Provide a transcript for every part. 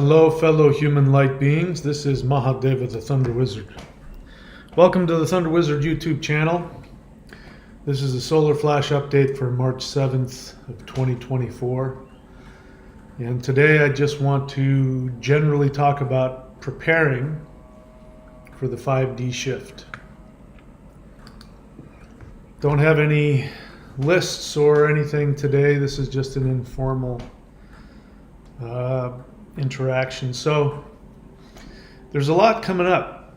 Hello, fellow human light beings. This is Mahadeva, the Thunder Wizard. Welcome to the Thunder Wizard YouTube channel. This is a solar flash update for March 7th of 2024. And today I just want to generally talk about preparing for the 5D shift. Don't have any lists or anything today. This is just an informal interaction. So there's a lot coming up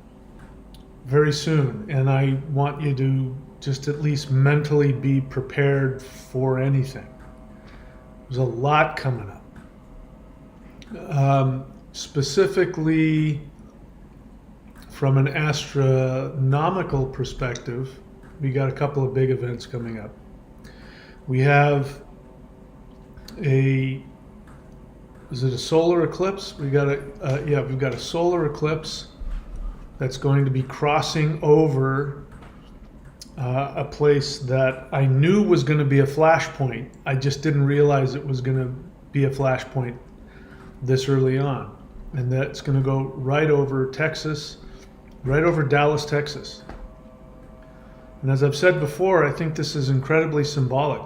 very soon, and I want you to just at least mentally be prepared for anything. There's a lot coming up. Specifically from an astronomical perspective, we got a couple of big events coming up. We have is it a solar eclipse? We've got a solar eclipse that's going to be crossing over a place that I knew was going to be a flashpoint. I just didn't realize it was going to be a flashpoint this early on. And that's going to go right over Texas, right over Dallas, Texas. And as I've said before, I think this is incredibly symbolic.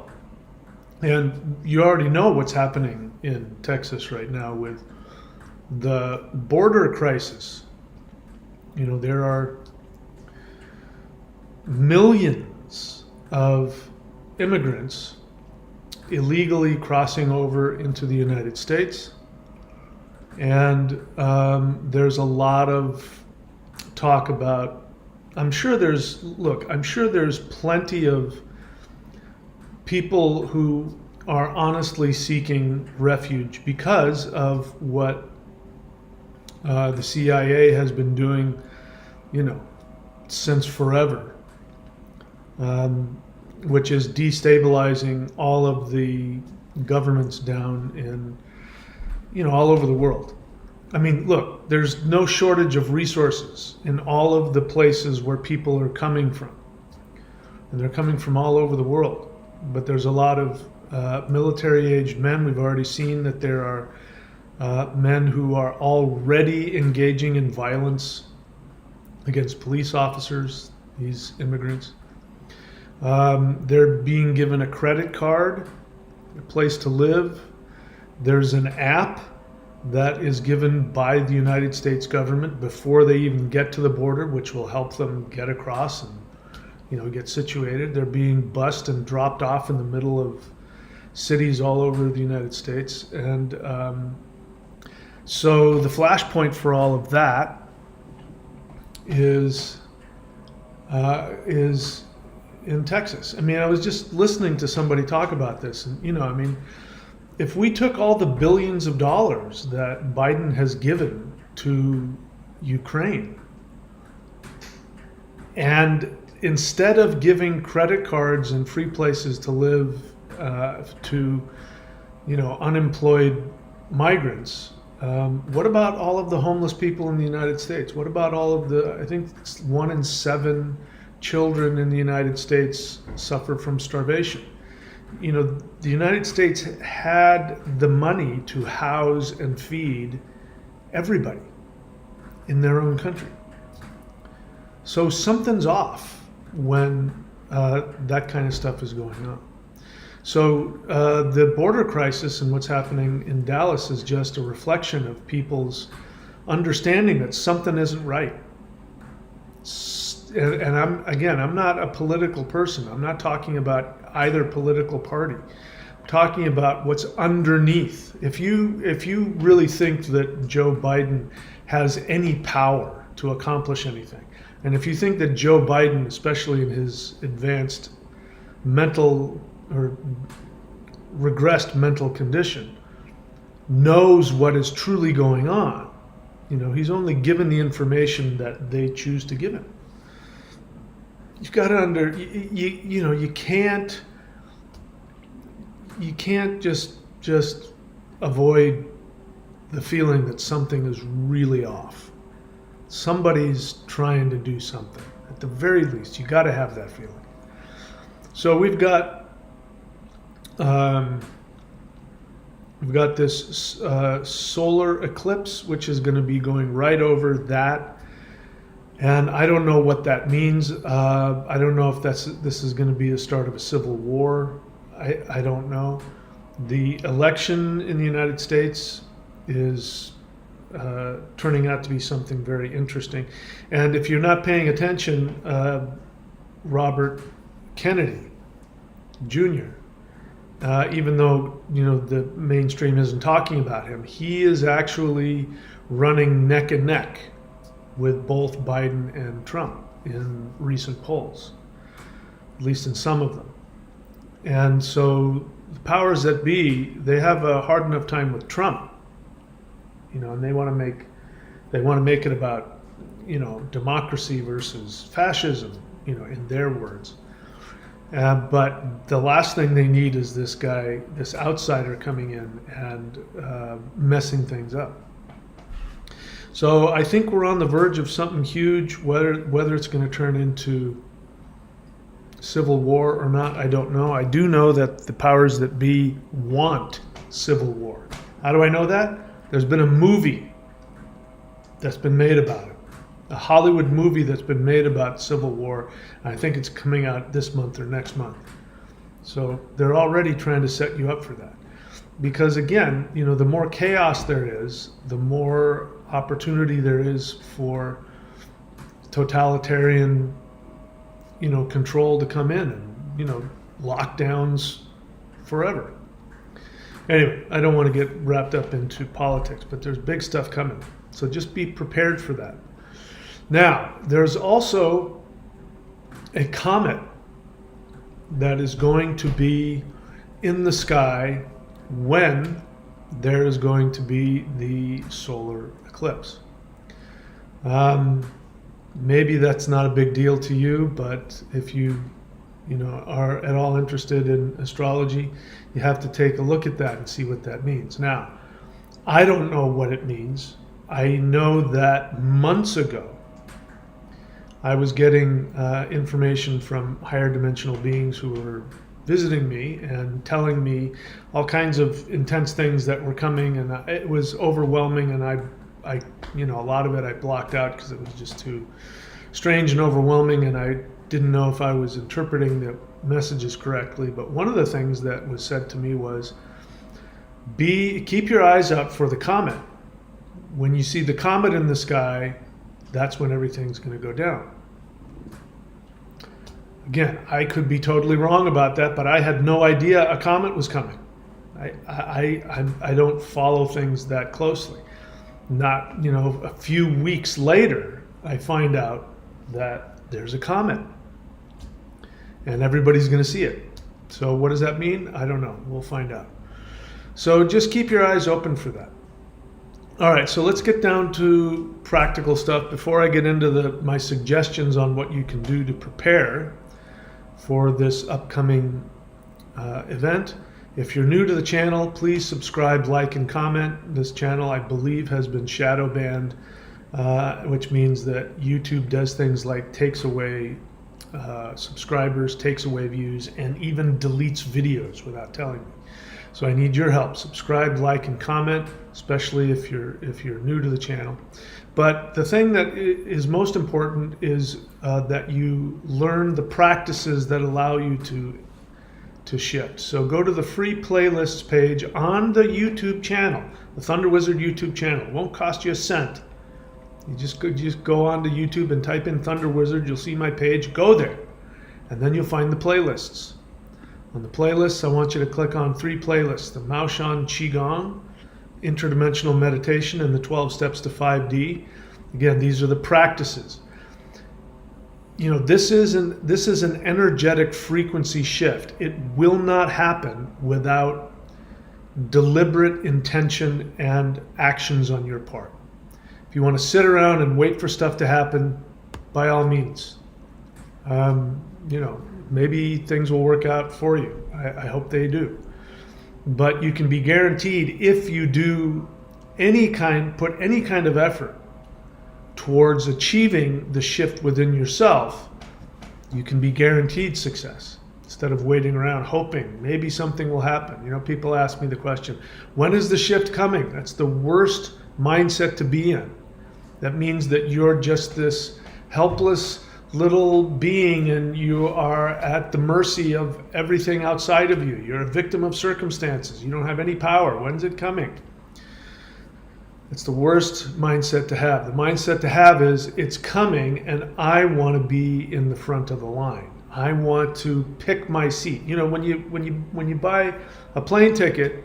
And you already know what's happening in Texas right now with the border crisis. You know, there are millions of immigrants illegally crossing over into the United States. And there's a lot of talk about, I'm sure there's plenty of people who are honestly seeking refuge because of what the CIA has been doing, since forever, which is destabilizing all of the governments down in, all over the world. I mean, look, there's no shortage of resources in all of the places where people are coming from. And they're coming from all over the world. But there's a lot of military-aged men. We've already seen that there are men who are already engaging in violence against police officers, these immigrants. They're being given a credit card, a place to live. There's an app that is given by the United States government before they even get to the border, which will help them get across and get situated. They're being bused and dropped off in the middle of cities all over the United States. And so the flashpoint for all of that is in Texas. I mean, I was just listening to somebody talk about this, and if we took all the billions of dollars that Biden has given to Ukraine, and instead of giving credit cards and free places to live to unemployed migrants, what about all of the homeless people in the United States? What about all of I think 1 in 7 children in the United States suffer from starvation? The United States had the money to house and feed everybody in their own country. So something's off when that kind of stuff is going on. So the border crisis and what's happening in Dallas is just a reflection of people's understanding that something isn't right. And I'm not a political person. I'm not talking about either political party. I'm talking about what's underneath. If you really think that Joe Biden has any power to accomplish anything, and if you think that Joe Biden, especially in his advanced mental or regressed mental condition, knows what is truly going on, he's only given the information that they choose to give him. You've got to you can't just avoid the feeling that something is really off. Somebody's trying to do something. At the very least, you got to have that feeling. So we've got We've got this solar eclipse, which is going to be going right over that. And I don't know what that means. I don't know if this is going to be the start of a civil war. I don't know. The election in the United States is turning out to be something very interesting. And if you're not paying attention, Robert Kennedy Jr., even though the mainstream isn't talking about him, he is actually running neck and neck with both Biden and Trump in recent polls, at least in some of them. And so the powers that be, they have a hard enough time with Trump, and they want to make it about democracy versus fascism, in their words. But the last thing they need is this guy, this outsider coming in and messing things up. So I think we're on the verge of something huge. Whether it's going to turn into civil war or not, I don't know. I do know that the powers that be want civil war. How do I know that? There's been a movie that's been made about it. A Hollywood movie that's been made about civil war. I think it's coming out this month or next month. So they're already trying to set you up for that. Because again, the more chaos there is, the more opportunity there is for totalitarian, control to come in and, lockdowns forever. Anyway, I don't want to get wrapped up into politics, but there's big stuff coming. So just be prepared for that. Now, there's also a comet that is going to be in the sky when there is going to be the solar eclipse. Maybe that's not a big deal to you, but if you are at all interested in astrology, you have to take a look at that and see what that means. Now, I don't know what it means. I know that months ago, I was getting information from higher dimensional beings who were visiting me and telling me all kinds of intense things that were coming, and it was overwhelming, and I a lot of it I blocked out because it was just too strange and overwhelming, and I didn't know if I was interpreting the messages correctly. But one of the things that was said to me was, keep your eyes up for the comet. When you see the comet in the sky, that's when everything's going to go down. Again, I could be totally wrong about that, but I had no idea a comet was coming. I don't follow things that closely. Not, a few weeks later, I find out that there's a comet and everybody's going to see it. So what does that mean? I don't know. We'll find out. So just keep your eyes open for that. All right, so let's get down to practical stuff before I get into my suggestions on what you can do to prepare for this upcoming event. If you're new to the channel, please subscribe, like, and comment. This channel, I believe, has been shadow banned, which means that YouTube does things like takes away subscribers, takes away views, and even deletes videos without telling me. So I need your help. Subscribe, like, and comment, especially if you're new to the channel. But the thing that is most important is that you learn the practices that allow you to shift. So go to the free playlists page on the YouTube channel, the Thunder Wizard YouTube channel. It won't cost you a cent. You just go on to YouTube and type in Thunder Wizard. You'll see my page. Go there, and then you'll find the playlists. On the playlists, I want you to click on 3 playlists: the Maoshan Qigong, Interdimensional Meditation, and the 12 Steps to 5D. Again, these are the practices. This is an energetic frequency shift. It will not happen without deliberate intention and actions on your part. If you want to sit around and wait for stuff to happen, by all means. Maybe things will work out for you. I hope they do. But you can be guaranteed, if you do put any kind of effort towards achieving the shift within yourself, you can be guaranteed success. instead of waiting around hoping maybe something will happen. You know, people ask me the question, when is the shift coming? That's the worst mindset to be in. That means that you're just this helpless little being and you are at the mercy of everything outside of you. You're a victim of circumstances. You don't have any power. When's it coming? It's the worst mindset to have. The mindset to have is, it's coming and I want to be in the front of the line. I want to pick my seat. You know, when you buy a plane ticket,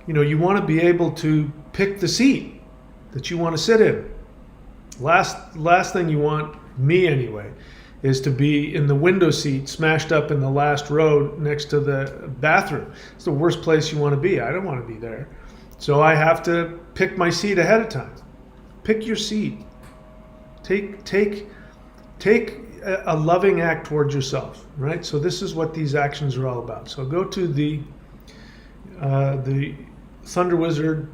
you know, you want to be able to pick the seat that you want to sit in. Last thing you want, me anyway, is to be in the window seat, smashed up in the last row next to the bathroom. It's the worst place you want to be. I don't want to be there. So I have to pick my seat ahead of time. Pick your seat. Take a loving act towards yourself, right? So this is what these actions are all about. So go to the Thunder Wizard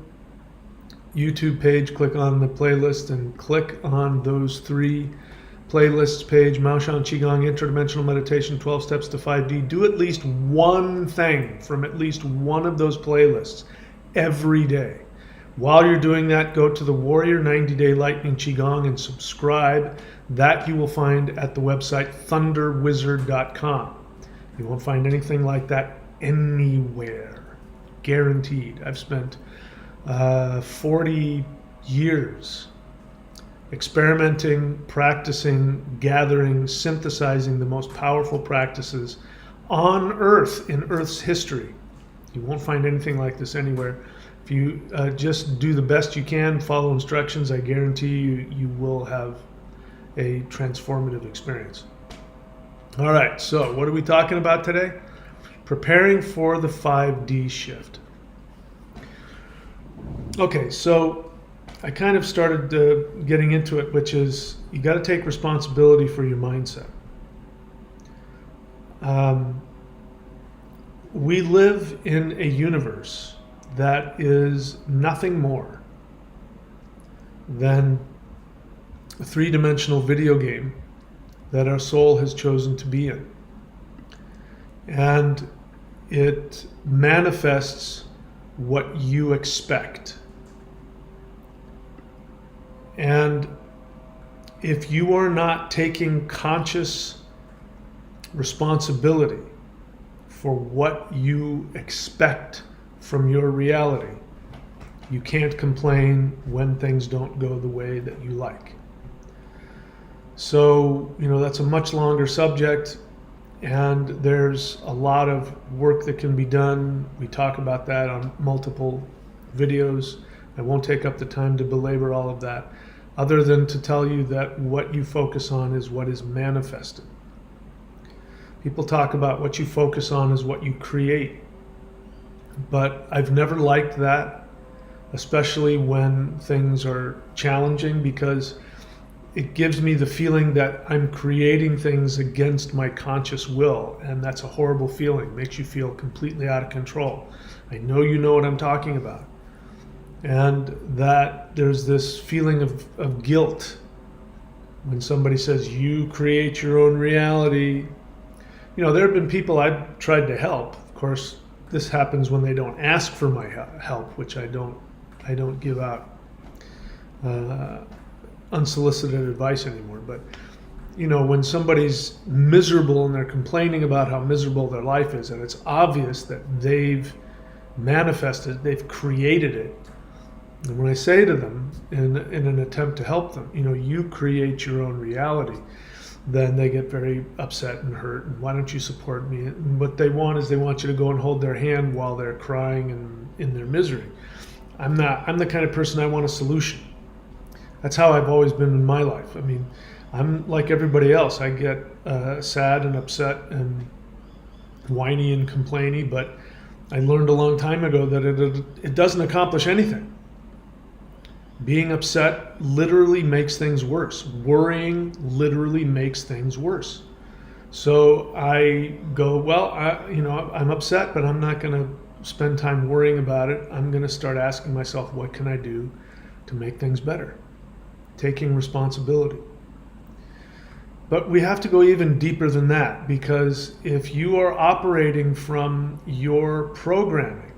YouTube page, click on the playlist and click on those 3 playlists page, Mao Shan Qigong, Interdimensional Meditation, 12 Steps to 5D. Do at least one thing from at least one of those playlists every day. While you're doing that, go to the Warrior 90-Day Lightning Qigong and subscribe. That you will find at the website thunderwizard.com. You won't find anything like that anywhere. Guaranteed. I've spent 40 years experimenting, practicing, gathering, synthesizing the most powerful practices on Earth, in Earth's history. You won't find anything like this anywhere. If you just do the best you can, follow instructions, I guarantee you will have a transformative experience. All right, so what are we talking about today? Preparing for the 5D shift. Okay, so I kind of started getting into it, which is you got to take responsibility for your mindset. We live in a universe that is nothing more than a 3-dimensional video game that our soul has chosen to be in. And it manifests what you expect. And if you are not taking conscious responsibility for what you expect from your reality, you can't complain when things don't go the way that you like. So, you know, that's a much longer subject, and there's a lot of work that can be done. We talk about that on multiple videos. I won't take up the time to belabor all of that, other than to tell you that what you focus on is what is manifested. People talk about what you focus on is what you create. But I've never liked that, especially when things are challenging, because it gives me the feeling that I'm creating things against my conscious will, and that's a horrible feeling. It makes you feel completely out of control. I know you know what I'm talking about. And that there's this feeling of guilt when somebody says, you create your own reality. You know, there have been people I've tried to help. Of course, this happens when they don't ask for my help, which I don't give out unsolicited advice anymore. But you know, when somebody's miserable and they're complaining about how miserable their life is, and it's obvious that they've manifested, they've created it. And when I say to them, in an attempt to help them, you know, you create your own reality, then they get very upset and hurt. And why don't you support me? And what they want is they want you to go and hold their hand while they're crying and in their misery. I'm the kind of person, I want a solution. That's how I've always been in my life. I mean, I'm like everybody else. I get sad and upset and whiny and complainy, but I learned a long time ago that it doesn't accomplish anything. Being upset literally makes things worse. Worrying literally makes things worse. So I go, well, I'm upset, but I'm not going to spend time worrying about it. I'm going to start asking myself, what can I do to make things better? Taking responsibility. But we have to go even deeper than that, because if you are operating from your programming,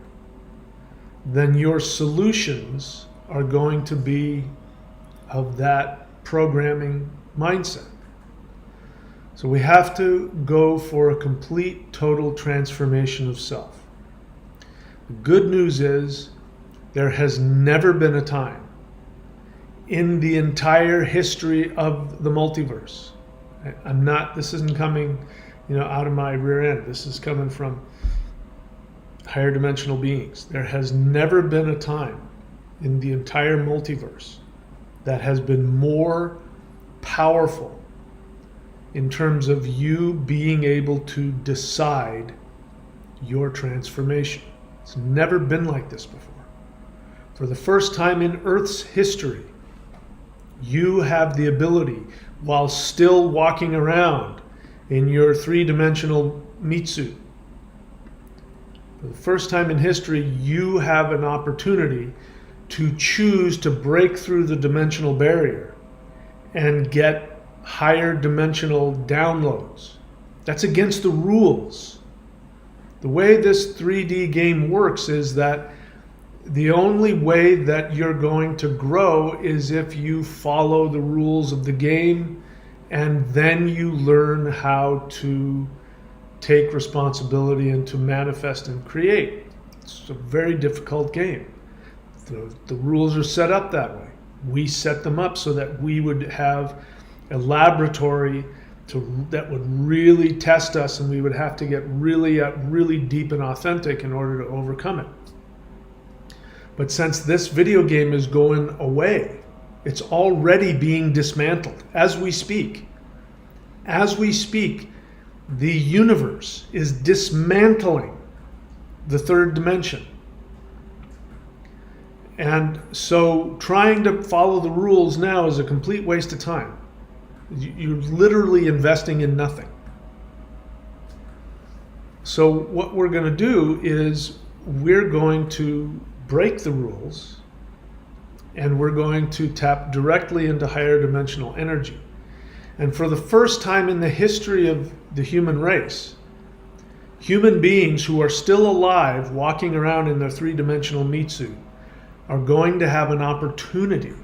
then your solutions are going to be of that programming mindset. So we have to go for a complete, total transformation of self. The good news is there has never been a time in the entire history of the multiverse. This isn't coming, out of my rear end. This is coming from higher dimensional beings. There has never been a time in the entire multiverse that has been more powerful in terms of you being able to decide your transformation. It's never been like this before. For the first time in Earth's history, you have the ability, while still walking around in your three-dimensional meat suit, for the first time in history, you have an opportunity to choose to break through the dimensional barrier and get higher dimensional downloads. That's against the rules. The way this 3D game works is that the only way that you're going to grow is if you follow the rules of the game, and then you learn how to take responsibility and to manifest and create. It's a very difficult game. The rules are set up that way. We set them up so that we would have a laboratory that would really test us, and we would have to get really deep and authentic in order to overcome it. But since this video game is going away, it's already being dismantled as we speak. As we speak, the universe is dismantling the third dimension. And so trying to follow the rules now is a complete waste of time. You're literally investing in nothing. So what we're going to do is we're going to break the rules, and we're going to tap directly into higher dimensional energy. And for the first time in the history of the human race, human beings who are still alive, walking around in their three-dimensional meat suit, are going to have an opportunity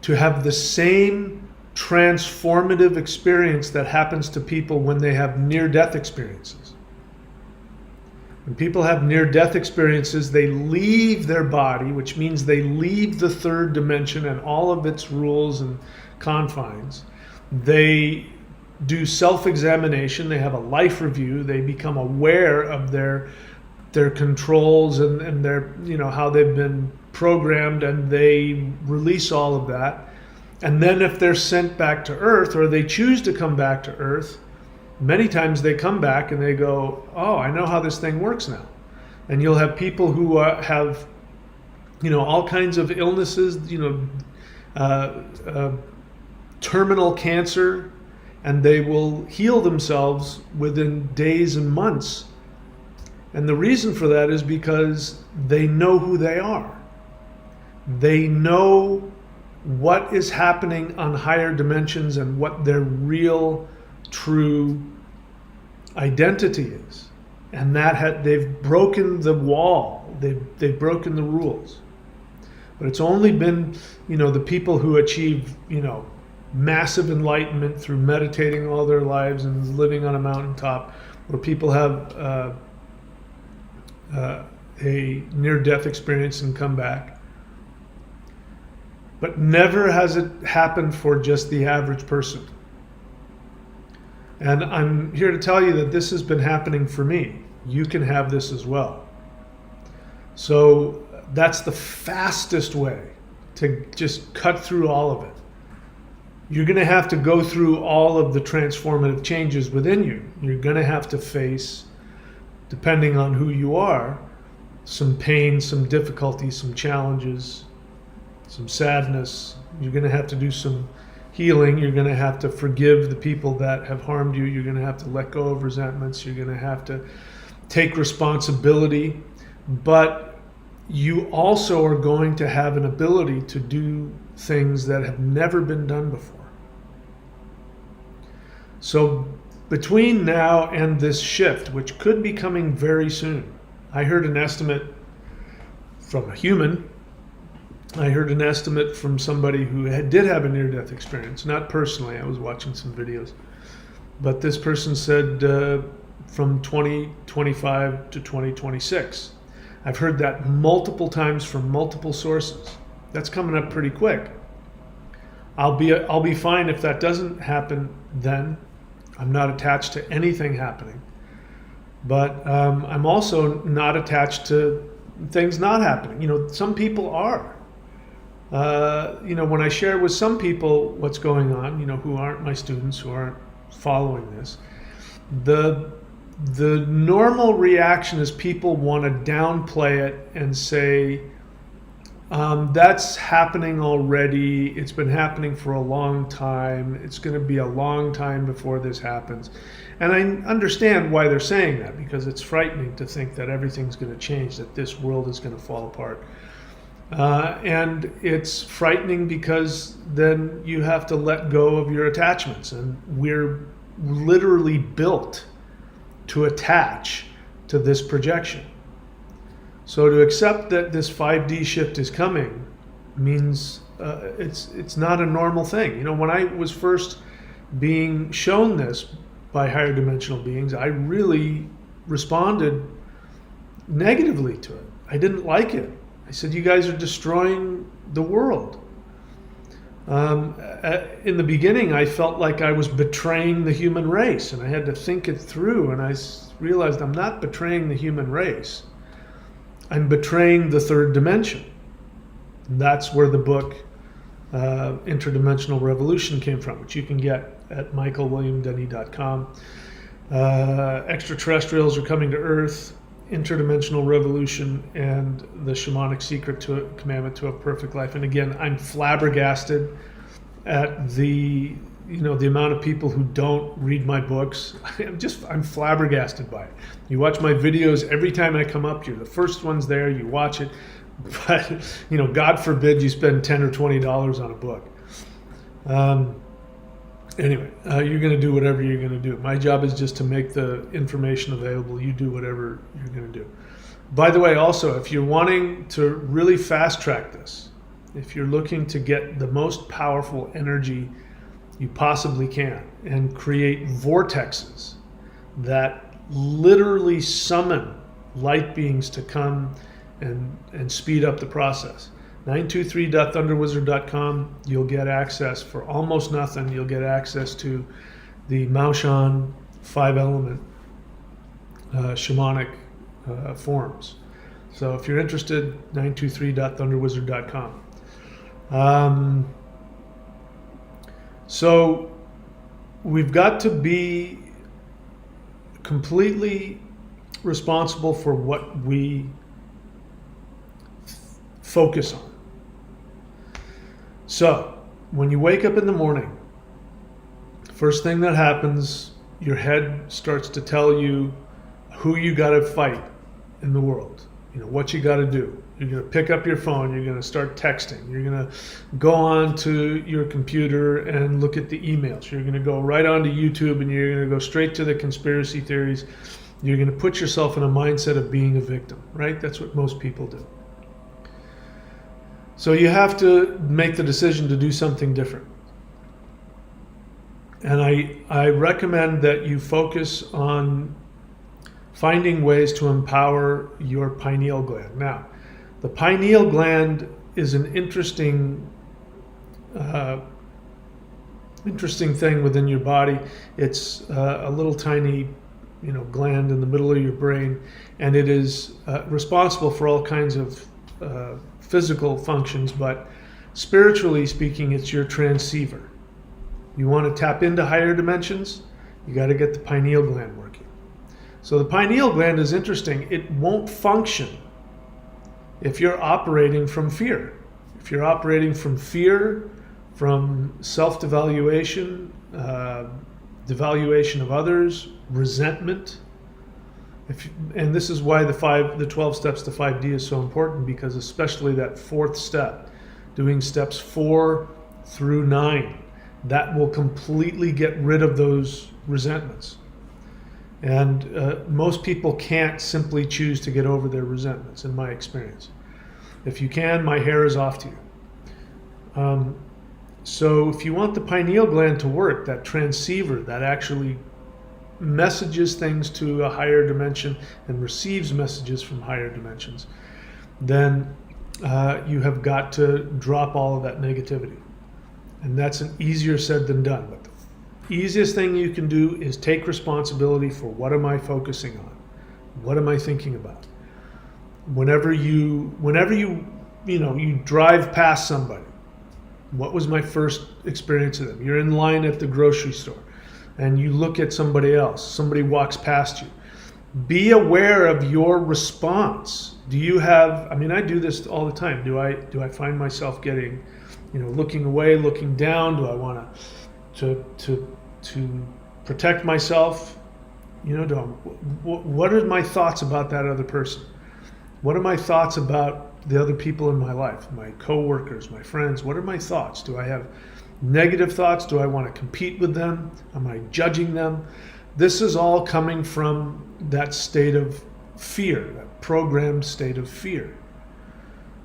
to have the same transformative experience that happens to people when they have near-death experiences. When people have near-death experiences, they leave their body, which means they leave the third dimension and all of its rules and confines. They do self-examination, they have a life review, they become aware of their controls and their, how they've been programmed, and they release all of that. And then if they're sent back to Earth, or they choose to come back to Earth, many times they come back and they go, oh, I know how this thing works now. And you'll have people who have, all kinds of illnesses, terminal cancer, and they will heal themselves within days and months. And the reason for that is because they know who they are. They know what is happening on higher dimensions and what their real, true identity is. And they've broken the wall. They've broken the rules. But it's only been, the people who achieve, massive enlightenment through meditating all their lives and living on a mountaintop, where people have a near-death experience and come back. But never has it happened for just the average person. And I'm here to tell you that this has been happening for me. You can have this as well. So that's the fastest way to just cut through all of it. You're going to have to go through all of the transformative changes within you. You're going to have to face, depending on who you are, some pain, some difficulty, some challenges, some sadness. You're going to have to do some healing. You're going to have to forgive the people that have harmed you. You're going to have to let go of resentments. You're going to have to take responsibility. But you also are going to have an ability to do things that have never been done before. So between now and this shift, which could be coming very soon, I heard an estimate from a human. I heard an estimate from somebody who did have a near-death experience, not personally. I was watching some videos. But this person said from 2025 to 2026. I've heard that multiple times from multiple sources. That's coming up pretty quick. I'll be fine if that doesn't happen then. I'm not attached to anything happening. But I'm also not attached to things not happening. You know, some people are. You know, when I share with some people what's going on, you know, who aren't my students, who aren't following this, the normal reaction is people want to downplay it and say, that's happening already. It's been happening for a long time. It's going to be a long time before this happens. And I understand why they're saying that, because it's frightening to think that everything's going to change, that this world is going to fall apart. And it's frightening because then you have to let go of your attachments. And we're literally built to attach to this projection. So to accept that this 5D shift is coming means it's not a normal thing. You know, when I was first being shown this by higher dimensional beings, I really responded negatively to it. I didn't like it. I said, you guys are destroying the world. In the beginning, I felt like I was betraying the human race, and I had to think it through, and I realized I'm not betraying the human race. I'm betraying the third dimension. And that's where the book Interdimensional Revolution came from, which you can get at michaelwilliamdenny.com. Extraterrestrials are coming to Earth, Interdimensional Revolution, and the Shamanic Secret to a Commandment to a Perfect Life. And again, I'm flabbergasted at the amount of people who don't read my books. I'm flabbergasted by it. You watch my videos every time I come up, you're the first ones there, you watch it, but you know, God forbid you spend $10 or $20 on a book. Anyway, you're going to do whatever you're going to do. My job is just to make the information available. You do whatever you're going to do. By the way, also, if you're wanting to really fast track this, if you're looking to get the most powerful energy you possibly can and create vortexes that literally summon light beings to come and speed up the process, 923.thunderwizard.com, you'll get access for almost nothing. You'll get access to the Maushan 5-element shamanic forms. So if you're interested, 923.thunderwizard.com. So we've got to be completely responsible for what we focus on. So when you wake up in the morning, first thing that happens, your head starts to tell you who you got to fight in the world. You know, what you got to do. You're going to pick up your phone, you're going to start texting, you're going to go on to your computer and look at the emails, you're going to go right onto YouTube and you're going to go straight to the conspiracy theories. You're going to put yourself in a mindset of being a victim, right? That's what most people do. So you have to make the decision to do something different. And I recommend that you focus on finding ways to empower your pineal gland. Now, the pineal gland is an interesting thing within your body. It's a little tiny, gland in the middle of your brain, and it is responsible for all kinds of physical functions, but spiritually speaking, it's your transceiver. You want to tap into higher dimensions, you got to get the pineal gland working. So the pineal gland is interesting. It won't function if you're operating from fear. If you're operating from fear, from self-devaluation, devaluation of others, resentment. And this is why the 12 steps to 5D is so important, because especially that fourth step, doing steps 4 through 9, that will completely get rid of those resentments. And most people can't simply choose to get over their resentments, in my experience. If you can, my hair is off to you. So if you want the pineal gland to work, that transceiver that actually messages things to a higher dimension and receives messages from higher dimensions, then you have got to drop all of that negativity. And that's an easier said than done. But the easiest thing you can do is take responsibility for what am I focusing on? What am I thinking about? Whenever you drive past somebody, what was my first experience of them? You're in line at the grocery store and you look at somebody else, somebody walks past you. Be aware of your response. Do you have, I do this all the time. Do I find myself getting, looking away, looking down? Do I want to protect myself? What are my thoughts about that other person? What are my thoughts about the other people in my life, my coworkers, my friends? What are my thoughts? Do I have negative thoughts? Do I want to compete with them? Am I judging them? This is all coming from that state of fear, that programmed state of fear.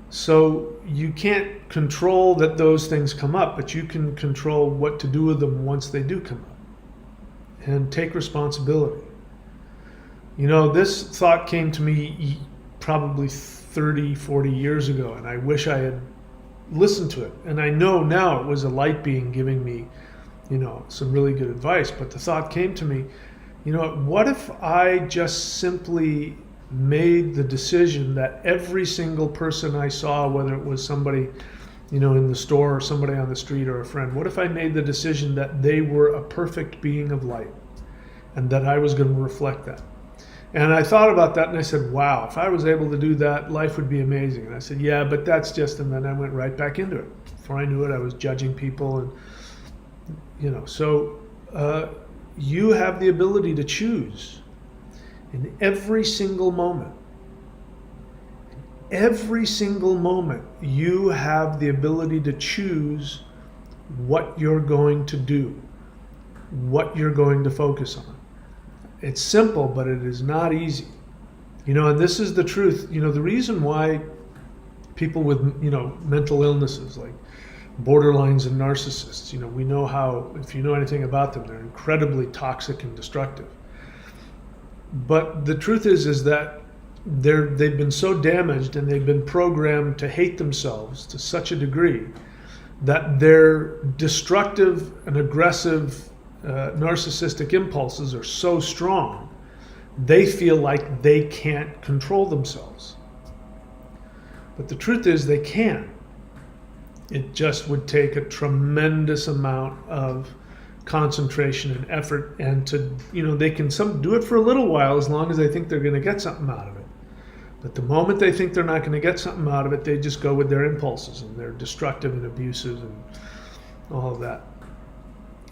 So you can't control that those things come up, but you can control what to do with them once they do come up. And take responsibility. This thought came to me probably 30, 40 years ago, and I wish I had listened to it. And I know now it was a light being giving me, some really good advice. But the thought came to me, what if I just simply made the decision that every single person I saw, whether it was somebody, in the store or somebody on the street or a friend, what if I made the decision that they were a perfect being of light and that I was going to reflect that? And I thought about that and I said, wow, if I was able to do that, life would be amazing. And I said, yeah, but that's just, and then I went right back into it. Before I knew it, I was judging people and, you have the ability to choose in every single moment. Every single moment, you have the ability to choose what you're going to do, what you're going to focus on. It's simple, but it is not easy. And this is the truth. The reason why people with, mental illnesses like borderlines and narcissists, we know how, if you know anything about them, they're incredibly toxic and destructive. But the truth is that they've been so damaged and they've been programmed to hate themselves to such a degree that their destructive and aggressive narcissistic impulses are so strong, they feel like they can't control themselves. But the truth is they can. It just would take a tremendous amount of concentration and effort, and they can do it for a little while as long as they think they're going to get something out of it. But the moment they think they're not going to get something out of it, they just go with their impulses, and they're destructive and abusive and all of that.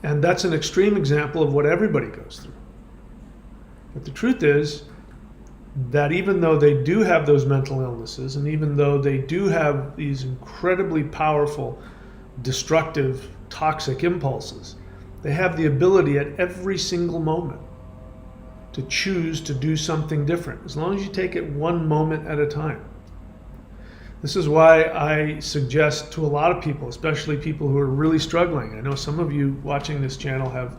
And that's an extreme example of what everybody goes through. But the truth is that even though they do have those mental illnesses, and even though they do have these incredibly powerful, destructive, toxic impulses, they have the ability at every single moment to choose to do something different, as long as you take it one moment at a time. This is why I suggest to a lot of people, especially people who are really struggling. I know some of you watching this channel have,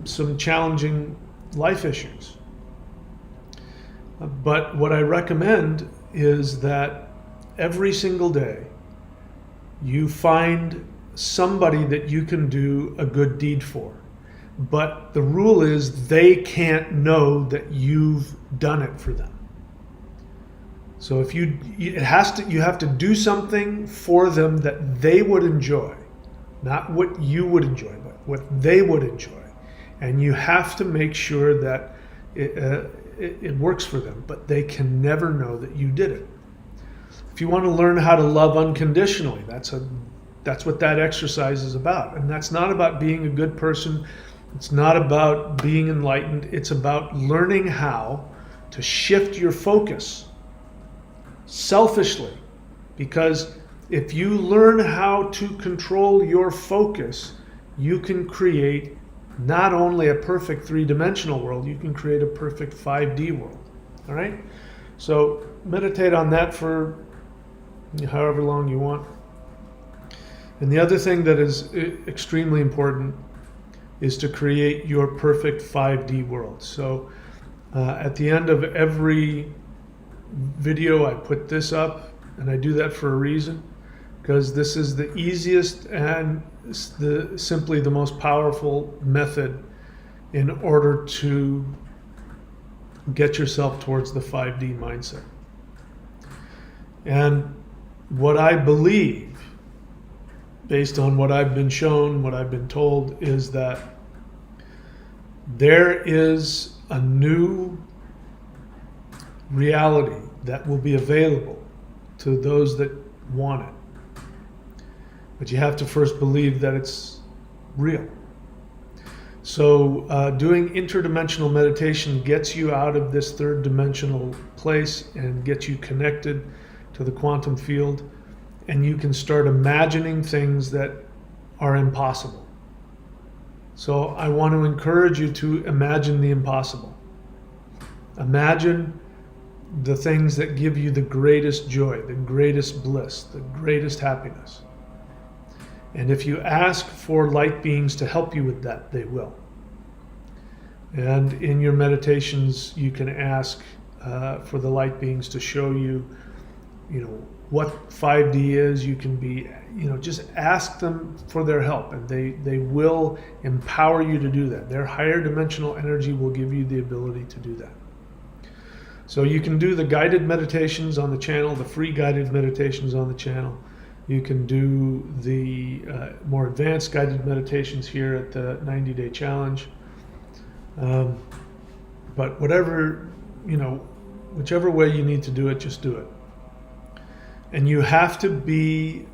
some challenging life issues. But what I recommend is that every single day you find somebody that you can do a good deed for. But the rule is they can't know that you've done it for them. So if you have to do something for them that they would enjoy, not what you would enjoy, but what they would enjoy. And you have to make sure that it works for them, but they can never know that you did it. If you want to learn how to love unconditionally, that's what that exercise is about. And that's not about being a good person. It's not about being enlightened. It's about learning how to shift your focus selfishly. Because If you learn how to control your focus, you can create not only a perfect three-dimensional world, you can create a perfect 5D world. All right? So meditate on that for however long you want. And the other thing that is extremely important is to create your perfect 5D world. So at the end of every video, I put this up, and I do that for a reason, because this is the easiest and simply the most powerful method in order to get yourself towards the 5D mindset. And what I believe, based on what I've been shown, what I've been told, is that there is a new reality that will be available to those that want it. But you have to first believe that it's real. So doing interdimensional meditation gets you out of this third dimensional place and gets you connected to the quantum field, and you can start imagining things that are impossible. So I want to encourage you to imagine the impossible. Imagine the things that give you the greatest joy, the greatest bliss, the greatest happiness. And if you ask for light beings to help you with that, they will. And in your meditations, you can ask for the light beings to show you, what 5D is. You can be, just ask them for their help, and they will empower you to do that. Their higher dimensional energy will give you the ability to do that. So you can do the guided meditations on the channel, the free guided meditations on the channel. You can do the more advanced guided meditations here at the 90-day challenge. But whatever, whichever way you need to do it, just do it. And you have to be,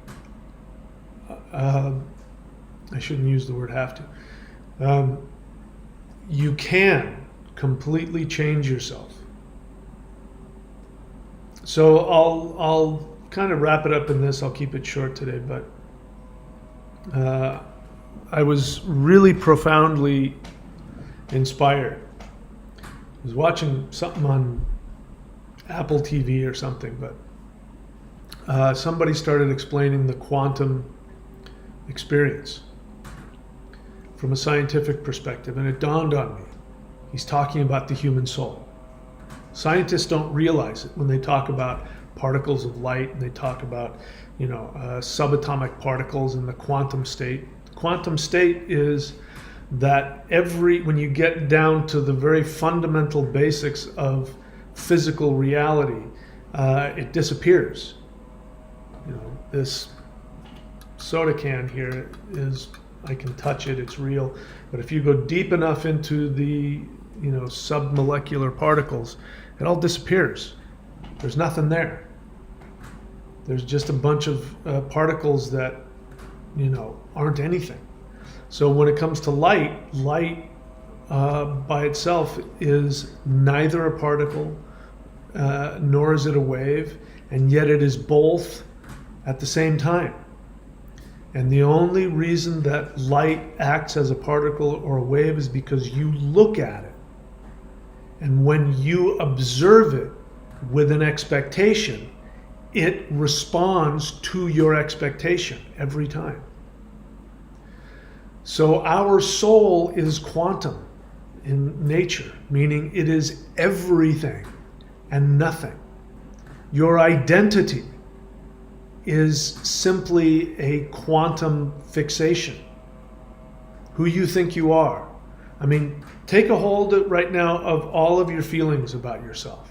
I shouldn't use the word have to. You can completely change yourself. So I'll kind of wrap it up in this. I'll keep it short today, but I was really profoundly inspired. I was watching something on Apple TV or something, but somebody started explaining the quantum experience from a scientific perspective, and it dawned on me. He's talking about the human soul. Scientists don't realize it when they talk about particles of light, and they talk about, subatomic particles in the quantum state. The quantum state is that when you get down to the very fundamental basics of physical reality, it disappears. This soda can here I can touch it, it's real. But if you go deep enough into the, submolecular particles, it all disappears. There's nothing there. There's just a bunch of particles that, aren't anything. So when it comes to light by itself is neither a particle, nor is it a wave, and yet it is both at the same time. And the only reason that light acts as a particle or a wave is because you look at it. And when you observe it with an expectation, it responds to your expectation every time. So our soul is quantum in nature, meaning it is everything and nothing. Your identity is simply a quantum fixation. Who you think you are. I mean, take a hold right now of all of your feelings about yourself.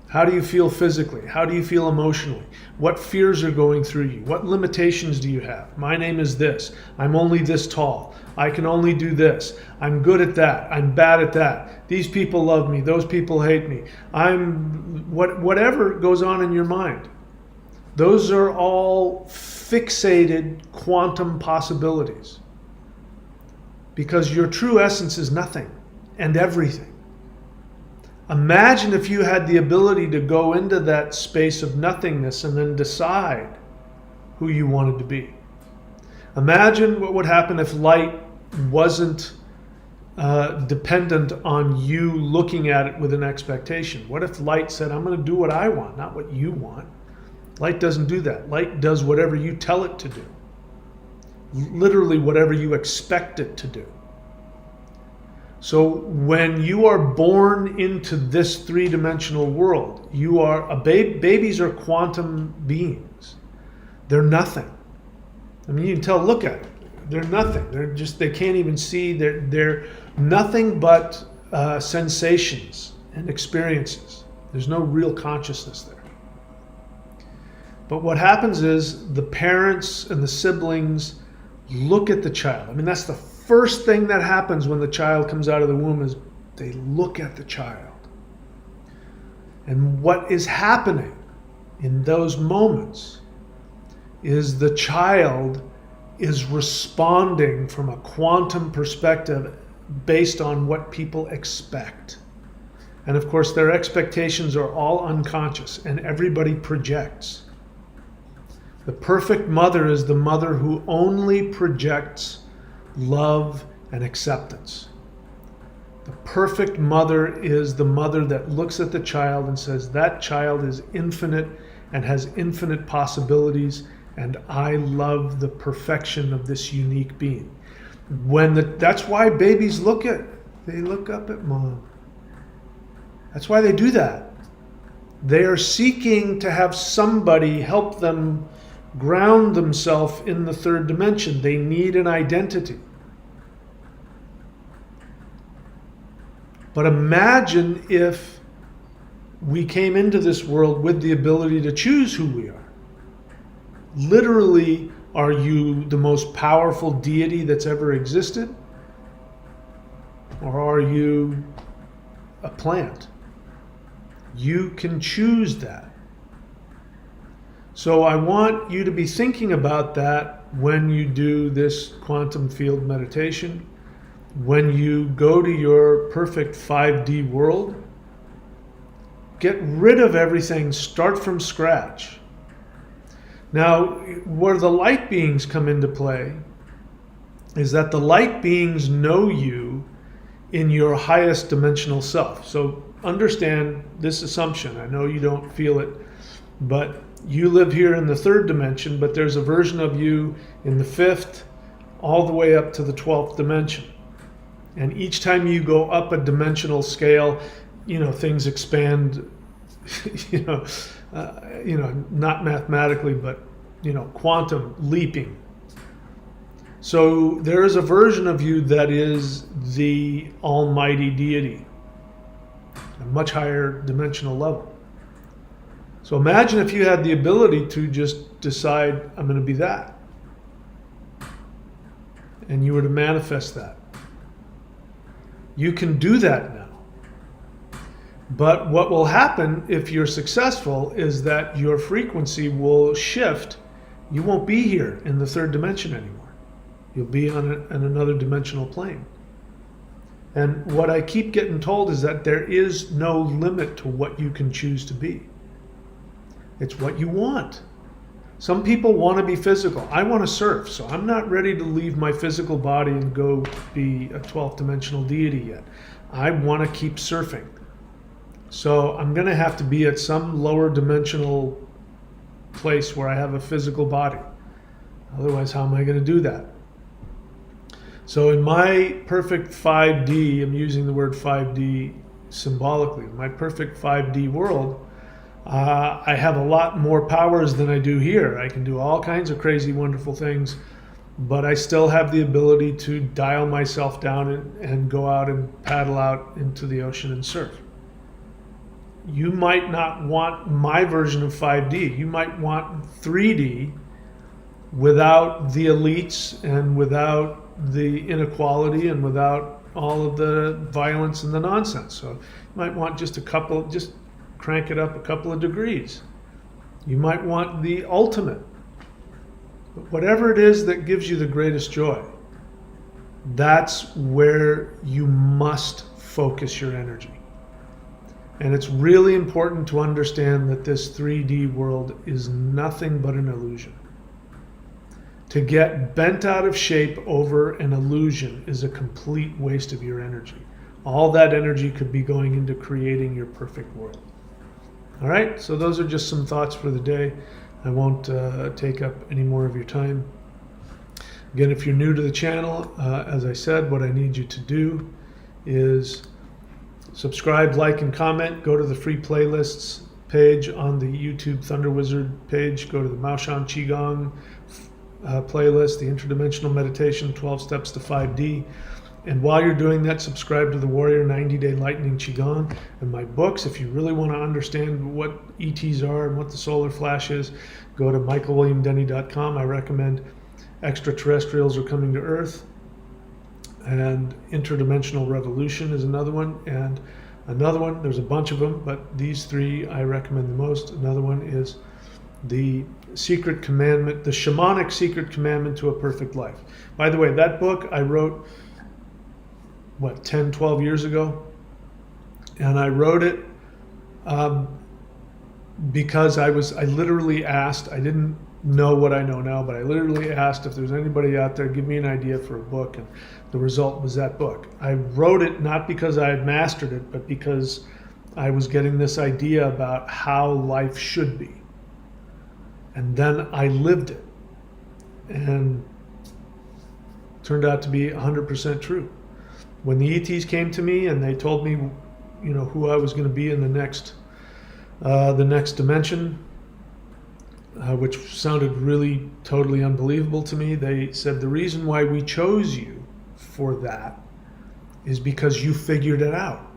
How do you feel physically? How do you feel emotionally? What fears are going through you? What limitations do you have? My name is this. I'm only this tall. I can only do this. I'm good at that. I'm bad at that. These people love me. Those people hate me. Whatever goes on in your mind. Those are all fixated quantum possibilities. Because your true essence is nothing and everything. Imagine if you had the ability to go into that space of nothingness and then decide who you wanted to be. Imagine what would happen if light wasn't dependent on you looking at it with an expectation. What if light said, I'm going to do what I want, not what you want? Light doesn't do that. Light does whatever you tell it to do. Literally whatever you expect it to do. So when you are born into this three-dimensional world, you are babies are quantum beings. They're nothing. I mean, you can tell, look at it. They're nothing. They can't even see. They're nothing but sensations and experiences. There's no real consciousness there. But what happens is the parents and the siblings look at the child. I mean, that's the first thing that happens when the child comes out of the womb is they look at the child. And what is happening in those moments is the child is responding from a quantum perspective based on what people expect. And of course, their expectations are all unconscious and everybody projects. The perfect mother is the mother who only projects love and acceptance. The perfect mother is the mother that looks at the child and says, that child is infinite and has infinite possibilities, and I love the perfection of this unique being. That's why babies look up at mom. That's why they do that. They are seeking to have somebody help them ground themselves in the third dimension. They need an identity. But imagine if we came into this world with the ability to choose who we are. Literally, are you the most powerful deity that's ever existed? Or are you a plant? You can choose that. So I want you to be thinking about that when you do this quantum field meditation. When you go to your perfect 5D world, get rid of everything, start from scratch. Now, where the light beings come into play is that the light beings know you in your highest dimensional self. So understand this assumption. I know you don't feel it, but you live here in the third dimension, but there's a version of you in the fifth, all the way up to the 12th dimension. And each time you go up a dimensional scale, things expand, not mathematically, but, quantum leaping. So there is a version of you that is the almighty deity, a much higher dimensional level. So imagine if you had the ability to just decide, I'm going to be that. And you were to manifest that. You can do that now. But what will happen if you're successful is that your frequency will shift. You won't be here in the third dimension anymore. You'll be on another dimensional plane. And what I keep getting told is that there is no limit to what you can choose to be. It's what you want. Some people want to be physical. I want to surf, so I'm not ready to leave my physical body and go be a 12th dimensional deity yet. I want to keep surfing. So I'm going to have to be at some lower dimensional place where I have a physical body. Otherwise, how am I going to do that? So in my perfect 5D, I'm using the word 5D symbolically, in my perfect 5D world, I have a lot more powers than I do here. I can do all kinds of crazy, wonderful things, but I still have the ability to dial myself down and go out and paddle out into the ocean and surf. You might not want my version of 5D. You might want 3D without the elites and without the inequality and without all of the violence and the nonsense. So you might want just crank it up a couple of degrees. You might want the ultimate. But whatever it is that gives you the greatest joy, that's where you must focus your energy. And it's really important to understand that this 3D world is nothing but an illusion. To get bent out of shape over an illusion is a complete waste of your energy. All that energy could be going into creating your perfect world. All right, so those are just some thoughts for the day. I won't take up any more of your time. Again, if you're new to the channel, as I said, what I need you to do is subscribe, like, and comment. Go to the free playlists page on the YouTube Thunder Wizard page. Go to the Maoshan Qigong playlist, the Interdimensional Meditation, 12 Steps to 5D. And while you're doing that, subscribe to the Warrior 90-Day Lightning Qigong and my books. If you really want to understand what ETs are and what the solar flash is, go to michaelwilliamdenny.com. I recommend Extraterrestrials Are Coming to Earth, and Interdimensional Revolution is another one, and another one, there's a bunch of them, but these three I recommend the most. Another one is the Secret Commandment, the Shamanic Secret Commandment to a Perfect Life. By the way, that book I wrote, 10, 12 years ago? And I wrote it because I literally asked, I didn't know what I know now, but I literally asked if there's anybody out there, give me an idea for a book, and the result was that book. I wrote it not because I had mastered it, but because I was getting this idea about how life should be. And then I lived it, and it turned out to be 100% true. When the ETs came to me and they told me, who I was going to be in the next dimension, which sounded really totally unbelievable to me, they said the reason why we chose you for that is because you figured it out.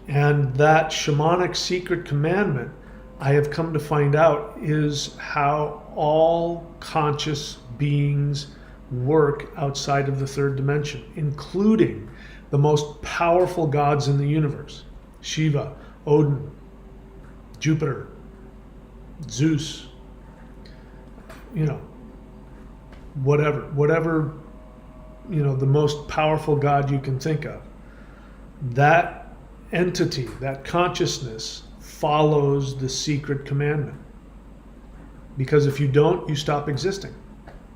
And that shamanic secret commandment, I have come to find out, is how all conscious beings work outside of the third dimension, including the most powerful gods in the universe: Shiva, Odin, Jupiter, Zeus, whatever, the most powerful god you can think of. That entity, that consciousness, follows the secret commandment. Because if you don't, you stop existing.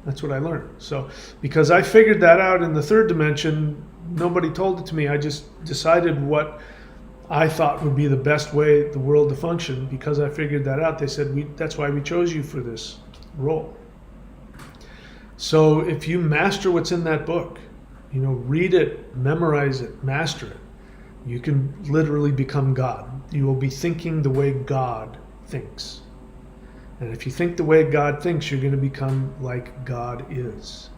That's what I learned. So because I figured that out in the third dimension, nobody told it to me. I just decided what I thought would be the best way the world to function. Because I figured that out, they said, that's why we chose you for this role. So if you master what's in that book, read it, memorize it, master it, you can literally become God. You will be thinking the way God thinks. And if you think the way God thinks, you're going to become like God is.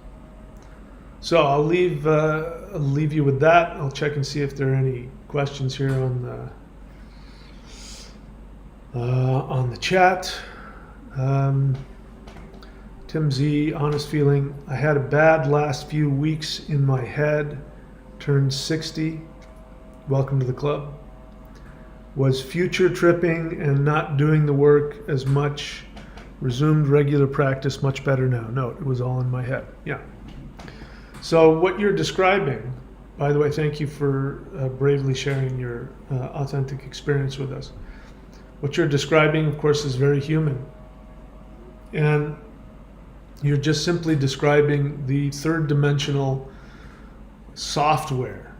So I'll leave you with that. I'll check and see if there are any questions here on the chat. Tim Z, honest feeling, I had a bad last few weeks in my head. Turned 60. Welcome to the club. Was future tripping and not doing the work as much. Resumed regular practice, much better now. No, it was all in my head. Yeah. So what you're describing, by the way, thank you for bravely sharing your authentic experience with us. What you're describing, of course, is very human. And you're just simply describing the third dimensional software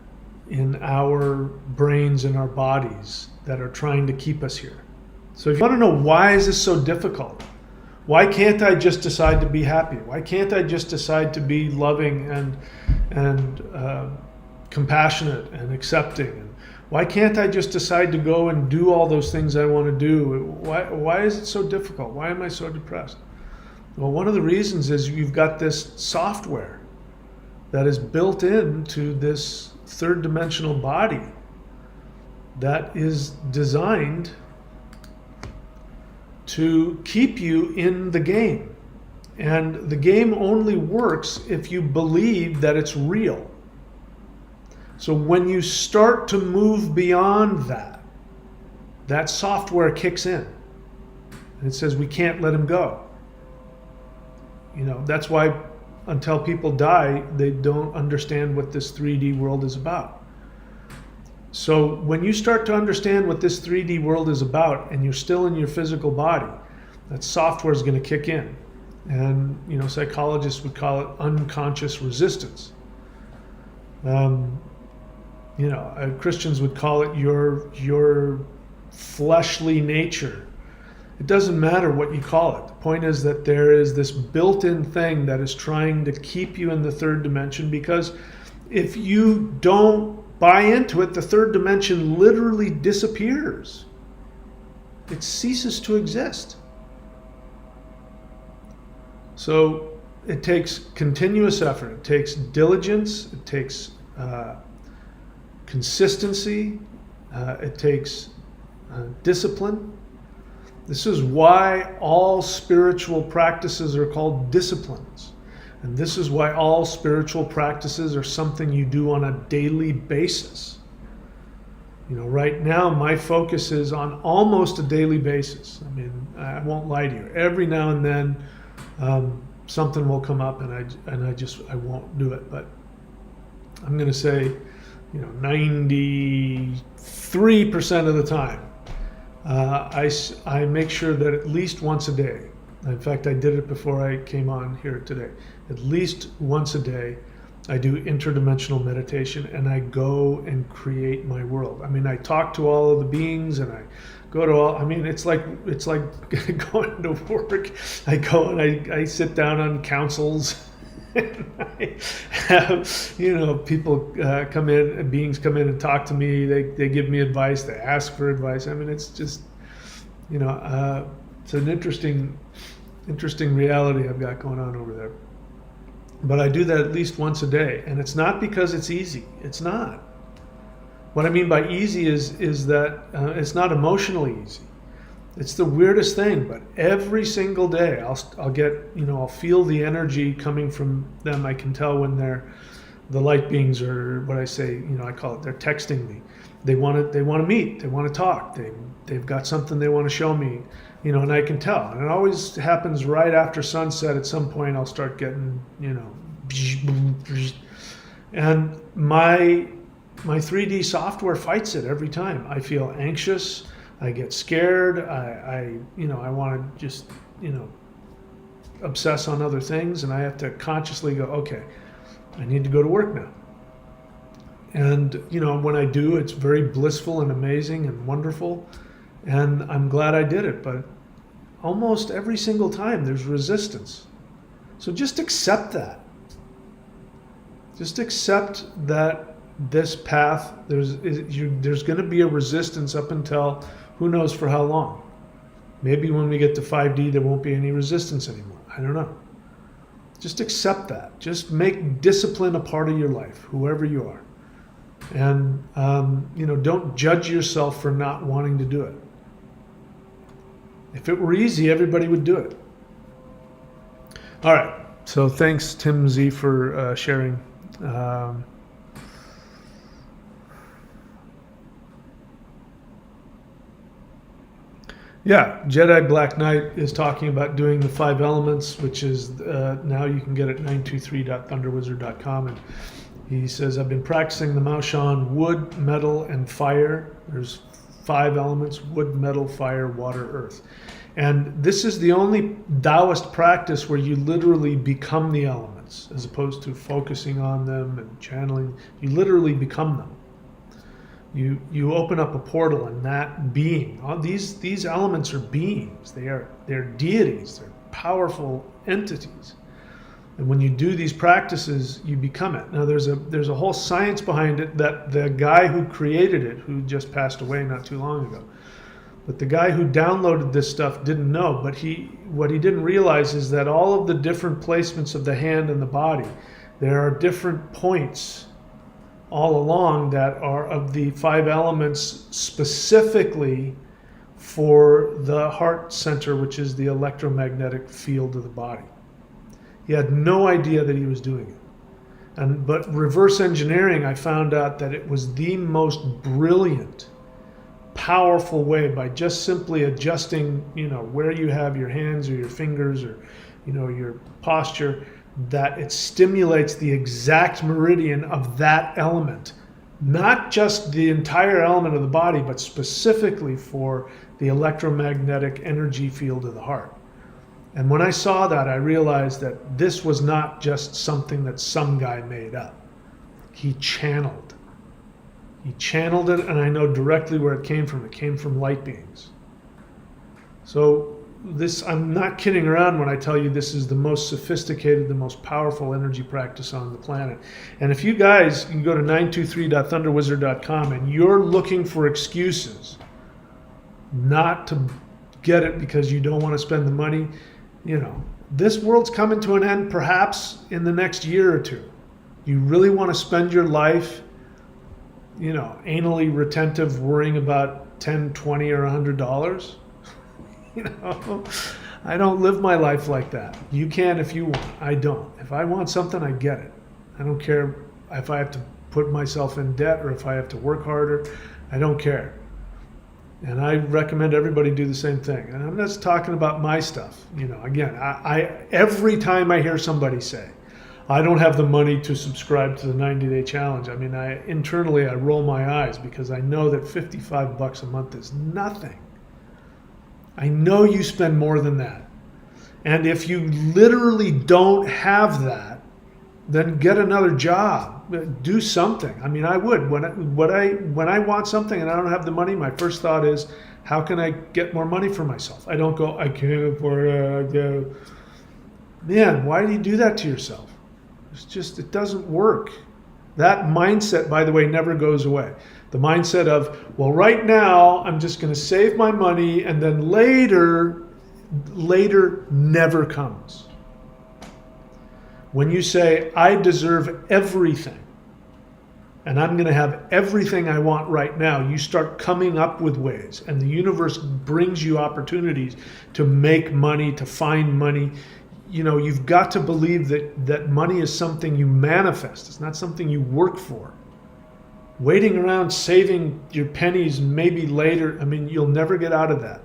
in our brains and our bodies that are trying to keep us here. So if you want to know why is this so difficult, why can't I just decide to be happy? Why can't I just decide to be loving and compassionate and accepting? And why can't I just decide to go and do all those things I want to do? Why is it so difficult? Why am I so depressed? Well, one of the reasons is you've got this software that is built into this third dimensional body that is designed to keep you in the game. And the game only works if you believe that it's real. So when you start to move beyond that, that software kicks in. And it says, we can't let him go. That's why until people die, they don't understand what this 3D world is about. So when you start to understand what this 3D world is about and you're still in your physical body, that software is going to kick in. And, psychologists would call it unconscious resistance. Christians would call it your fleshly nature. It doesn't matter what you call it. The point is that there is this built-in thing that is trying to keep you in the third dimension, because if you don't buy into it, the third dimension literally disappears. It ceases to exist. So it takes continuous effort. It takes diligence. It takes consistency. It takes discipline. This is why all spiritual practices are called disciplines. And this is why all spiritual practices are something you do on a daily basis. Right now my focus is on almost a daily basis. I mean, I won't lie to you. Every now and then something will come up and I won't do it. But I'm going to say, 93% of the time, I make sure that at least once a day, in fact, I did it before I came on here today, at least once a day, I do interdimensional meditation and I go and create my world. I mean, I talk to all of the beings and I go to all, I mean, it's like going to work. I go and I sit down on councils and I have, people come in, beings come in and talk to me. They give me advice. They ask for advice. I mean, it's just, it's an interesting reality I've got going on over there. But I do that at least once a day, and it's not because it's easy. It's not. What I mean by easy is that it's not emotionally easy. It's the weirdest thing, but every single day I'll get, I'll feel the energy coming from them. I can tell when the light beings are, what I say, I call it, they're texting me. They want to meet, they want to talk, they've got something they want to show me, and I can tell. And it always happens right after sunset. At some point I'll start getting, and my 3D software fights it every time. I feel anxious, I get scared, I want to just, obsess on other things, and I have to consciously go, okay, I need to go to work now. And, when I do, it's very blissful and amazing and wonderful, and I'm glad I did it. But almost every single time there's resistance. So just accept that. Just accept that this path, there's going to be a resistance up until who knows for how long. Maybe when we get to 5D, there won't be any resistance anymore. I don't know. Just accept that. Just make discipline a part of your life, whoever you are. And, don't judge yourself for not wanting to do it. If it were easy, everybody would do it. All right. So thanks, Tim Z, for sharing. Yeah, Jedi Black Knight is talking about doing the 5 elements, which is now you can get at 923.thunderwizard.com. And he says, I've been practicing the Maoshan wood, metal, and fire. There's 5 elements: wood, metal, fire, water, earth. And this is the only Taoist practice where you literally become the elements, as opposed to focusing on them and channeling. You literally become them. You open up a portal, and that being, these elements are beings. They're deities. They're powerful entities. And when you do these practices, you become it. Now there's a whole science behind it that the guy who created it, who just passed away not too long ago, but the guy who downloaded this stuff didn't know. But what he didn't realize is that all of the different placements of the hand and the body, there are different points all along that are of the 5 elements specifically for the heart center, which is the electromagnetic field of the body. He had no idea that he was doing it. But reverse engineering, I found out that it was the most brilliant, powerful way, by just simply adjusting, where you have your hands or your fingers or, your posture, that it stimulates the exact meridian of that element. Not just the entire element of the body, but specifically for the electromagnetic energy field of the heart. And when I saw that, I realized that this was not just something that some guy made up. He channeled. He channeled it, and I know directly where it came from. It came from light beings. So this, I'm not kidding around when I tell you this is the most sophisticated, the most powerful energy practice on the planet. And if you guys can go to 923.thunderwizard.com and you're looking for excuses not to get it because you don't want to spend the money, you know, this world's coming to an end perhaps in the next year or two. You really want to spend your life, you know, anally retentive, worrying about 10, 20, or $100? You know, I don't live my life like that. You can if you want. I don't. If I want something, I get it. I don't care if I have to put myself in debt or if I have to work harder. I don't care. And I recommend everybody do the same thing. And I'm just talking about my stuff. You know, again, I every time I hear somebody say, I don't have the money to subscribe to the 90-day challenge, I mean, internally I roll my eyes because I know that $55 a month is nothing. I know you spend more than that. And if you literally don't have that, then get another job. Do something. I mean, I would. When I want something and I don't have the money, my first thought is, how can I get more money for myself? I don't go, I can't afford it. Man, why do you do that to yourself? It's just, it doesn't work. That mindset, by the way, never goes away. The mindset of, well, right now I'm just going to save my money and then later never comes. When you say, I deserve everything and I'm going to have everything I want right now, you start coming up with ways, and the universe brings you opportunities to make money, to find money. You know, you've got to believe that money is something you manifest. It's not something you work for. Waiting around saving your pennies maybe later, I mean, you'll never get out of that.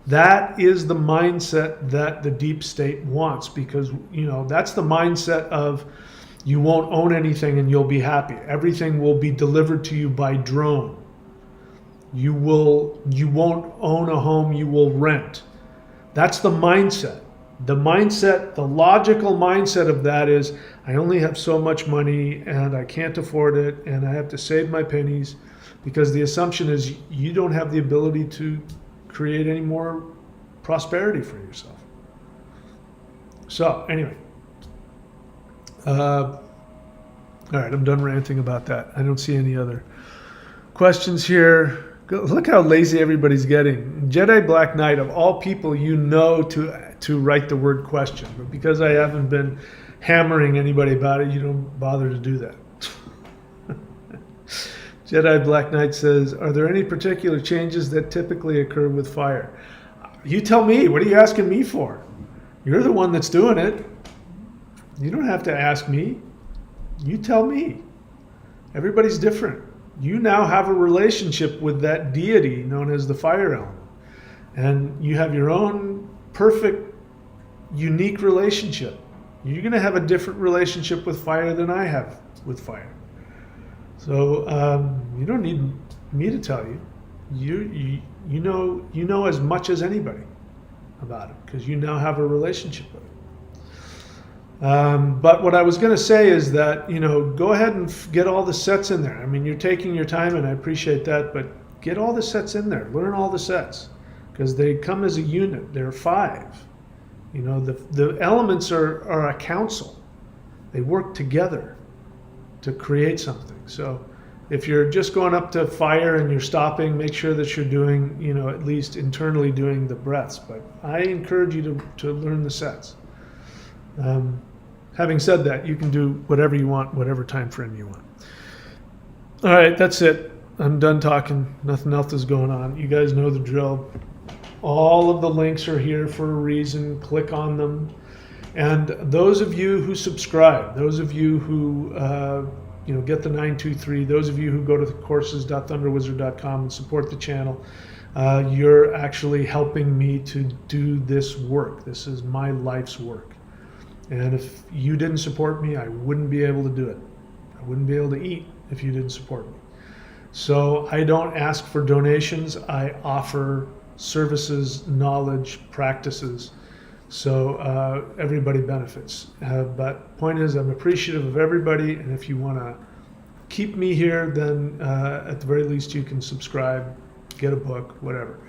That is the mindset that the deep state wants, because, you know, that's the mindset of you won't own anything and you'll be happy. Everything will be delivered to you by drone. You won't own a home, you will rent. That's the mindset. The mindset, the logical mindset of that is, I only have so much money and I can't afford it and I have to save my pennies, because the assumption is you don't have the ability to create any more prosperity for yourself. So anyway, all right, I'm done ranting about that. I don't see any other questions here. Look how lazy everybody's getting. Jedi Black Knight, of all people, you know, to write the word question, but because I haven't been hammering anybody about it, you don't bother to do that. Jedi Black Knight says, are there any particular changes that typically occur with fire? You tell me. What are you asking me for? You're the one that's doing it. You don't have to ask me. You tell me. Everybody's different. You now have a relationship with that deity known as the fire element. And you have your own perfect, unique relationship. You're going to have a different relationship with fire than I have with fire. So you don't need me to tell you. You know as much as anybody about it, because you now have a relationship with it. But what I was going to say is that, you know, go ahead and get all the sets in there. I mean, you're taking your time, and I appreciate that, but get all the sets in there. Learn all the sets, because they come as a unit. There are 5. You know, the elements are a council. They work together to create something. So if you're just going up to fire and you're stopping, make sure that you're doing, you know, at least internally doing the breaths. But I encourage you to learn the sets. Having said that, you can do whatever you want, whatever time frame you want. All right, that's it. I'm done talking. Nothing else is going on. You guys know the drill. All of the links are here for a reason. Click on them. And those of you who subscribe, those of you who get the 923, those of you who go to the courses.thunderwizard.com and support the channel, you're actually helping me to do this work. This is my life's work. And if you didn't support me, I wouldn't be able to do it. I wouldn't be able to eat if you didn't support me. So I don't ask for donations. I offer services, knowledge, practices, So everybody benefits. But point is, I'm appreciative of everybody, and if you want to keep me here, then at the very least you can subscribe, get a book, whatever.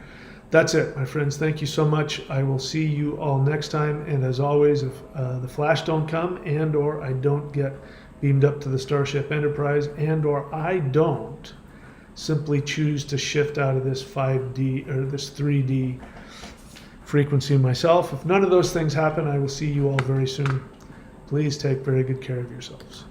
That's it, my friends. Thank you so much. I will see you all next time. And as always, if the flash don't come and or I don't get beamed up to the Starship Enterprise and or I don't simply choose to shift out of this 5D or this 3D frequency myself, if none of those things happen, I will see you all very soon. Please take very good care of yourselves.